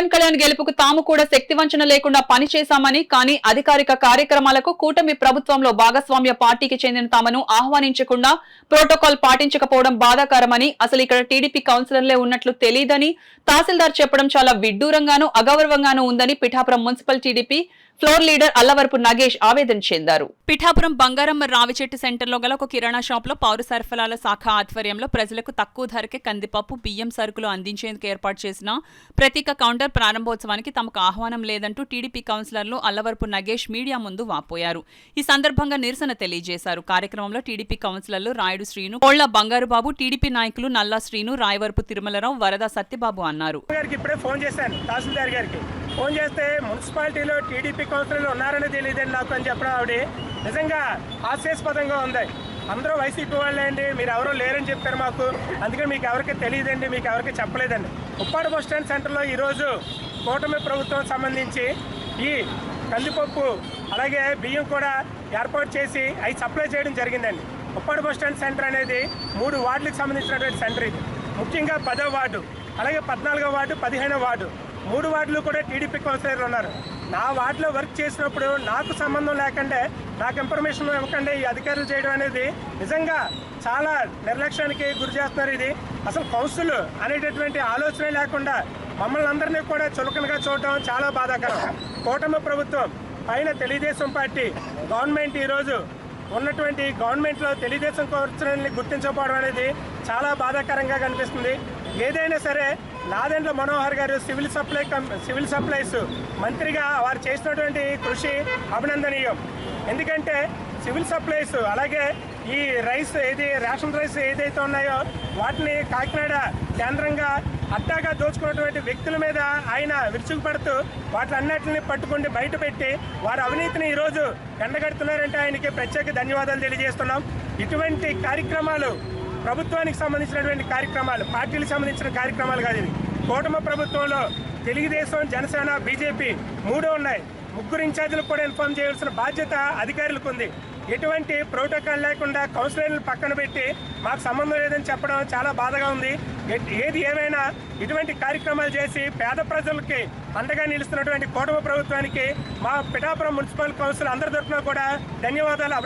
పవన్ కళ్యాణ్ గెలుపుకు తాము కూడా శక్తివంచన లేకుండా పనిచేశామని, కానీ అధికారిక కార్యక్రమాలకు కూటమి ప్రభుత్వంలో భాగస్వామ్య పార్టీకి చెందిన తమను ఆహ్వానించకుండా ప్రోటోకాల్ పాటించకపోవడం బాధాకరమని, అసలు ఇక్కడ టీడీపీ కౌన్సిలర్లే ఉన్నట్లు తెలియదని తహసీల్దార్ చెప్పడం చాలా విడ్డూరంగానూ అగౌరవంగానూ ఉందని Pithapuram municipal TDP floor leader Allavarapu Nagesh ఆవేదన చెందారు. పిఠాపురం బంగారమ్మ రావిచెట్టు సెంటర్లో గల ఒక కిరాణా షాప్ లో పౌర సరఫరాల శాఖ ఆధ్వర్యంలో ప్రజలకు తక్కువ ధరకే కందిపప్పు, బియ్యం సరుకులు అందించేందుకు ఏర్పాటు చేసిన ప్రత్యేక కౌంటర్ ప్రారంభోత్సవానికి తమకు ఆహ్వానం లేదంటూ టీడీపీ కౌన్సిలర్లు అల్లవరపు నగేష్ మీడియా ముందు వాపోయారు. ఈ సందర్భంగా నిరసన తెలియజేశారు. కార్యక్రమంలో టీడీపీ కౌన్సిలర్లు రాయుడు శ్రీను, కోళ్ల బంగారుబాబు, టీడీపీ నాయకులు నల్లా శ్రీను, రాయవరపు తిరుమలరావు, వరద సత్యబాబు అన్నారు. ఫోన్ చేస్తే మున్సిపాలిటీలో టీడీపీ కౌన్సిలర్లు ఉన్నారని తెలియదండి నాకు అని చెప్పడం ఆవిడ నిజంగా హాస్యాస్పదంగా ఉంది. అందరూ వైసీపీ వాళ్ళే అండి, మీరు ఎవరో లేరని చెప్పారు మాకు, అందుకని మీకు ఎవరికి తెలియదండి, మీకు ఎవరికి చెప్పలేదండి. ఉప్పాడ బస్ స్టాండ్ సెంటర్లో ఈరోజు కూటమి ప్రభుత్వం సంబంధించి ఈ కందిపప్పు అలాగే బియ్యం కూడా ఏర్పాటు చేసి అవి సప్లై చేయడం జరిగిందండి. ఉప్పాడ బస్ స్టాండ్ సెంటర్ అనేది 3 వార్డులకు సంబంధించినటువంటి సెంటర్. ఇది ముఖ్యంగా 10వ వార్డు, అలాగే 14వ వార్డు, 15వ వార్డు, 3 వార్డులు కూడా టీడీపీ కౌన్సిలర్లు ఉన్నారు. నా వార్డులో వర్క్ చేసినప్పుడు నాకు సంబంధం లేకుండా, నాకు ఇన్ఫర్మేషన్ ఇవ్వకుండా ఈ అధికారులు చేయడం అనేది నిజంగా చాలా నిర్లక్ష్యానికి గురి చేస్తున్నారు. ఇది అసలు కౌన్సిల్ అనేటటువంటి ఆలోచనే లేకుండా మమ్మల్ని అందరినీ కూడా చులకనగా చూడటం చాలా బాధాకరం. కూటమి ప్రభుత్వం పైన తెలుగుదేశం పార్టీ గవర్నమెంట్ ఈరోజు ఉన్నటువంటి గవర్నమెంట్లో తెలుగుదేశం కౌన్సిలర్ని గుర్తించకపోవడం అనేది చాలా బాధాకరంగా కనిపిస్తుంది. ఏదైనా సరే నాదెండ్ల మనోహర్ గారు సివిల్ సప్లైస్ మంత్రిగా వారు చేసినటువంటి కృషి అభినందనీయం. ఎందుకంటే సివిల్ సప్లైస్ అలాగే ఈ రేషన్ రైస్ ఏదైతే ఉన్నాయో వాటిని కాకినాడ కేంద్రంగా అడ్డాగా దోచుకున్నటువంటి వ్యక్తుల మీద ఆయన విరుచుకుపడుతూ వాటిలన్నిటిని పట్టుకుండి బయట పెట్టి వారి అవినీతిని ఈరోజు ఎండగడుతున్నారంటే ఆయనకి ప్రత్యేక ధన్యవాదాలు తెలియజేస్తున్నాం. ఇటువంటి కార్యక్రమాలు ప్రభుత్వానికి సంబంధించినటువంటి కార్యక్రమాలు, పార్టీలకు సంబంధించిన కార్యక్రమాలు కాదు. ఇది కూటమి ప్రభుత్వంలో తెలుగుదేశం, జనసేన, బీజేపీ 3 ఉన్నాయి. 3 ఇన్ఛార్జీలకు కూడా ఇన్ఫార్మ్ చేయాల్సిన బాధ్యత అధికారులకు ఉంది. ఎటువంటి ప్రోటోకాల్ లేకుండా కౌన్సిలర్లు పక్కన పెట్టి మాకు సంబంధం లేదని చెప్పడం చాలా బాధగా ఉంది. ఏది ఏమైనా ఇటువంటి కార్యక్రమాలు చేసి పేద ప్రజలకి అండగా నిలుస్తున్నటువంటి కూటమి ప్రభుత్వానికి మా పిఠాపురం మున్సిపల్ కౌన్సిల్ అందరి తరఫున కూడా ధన్యవాదాలు.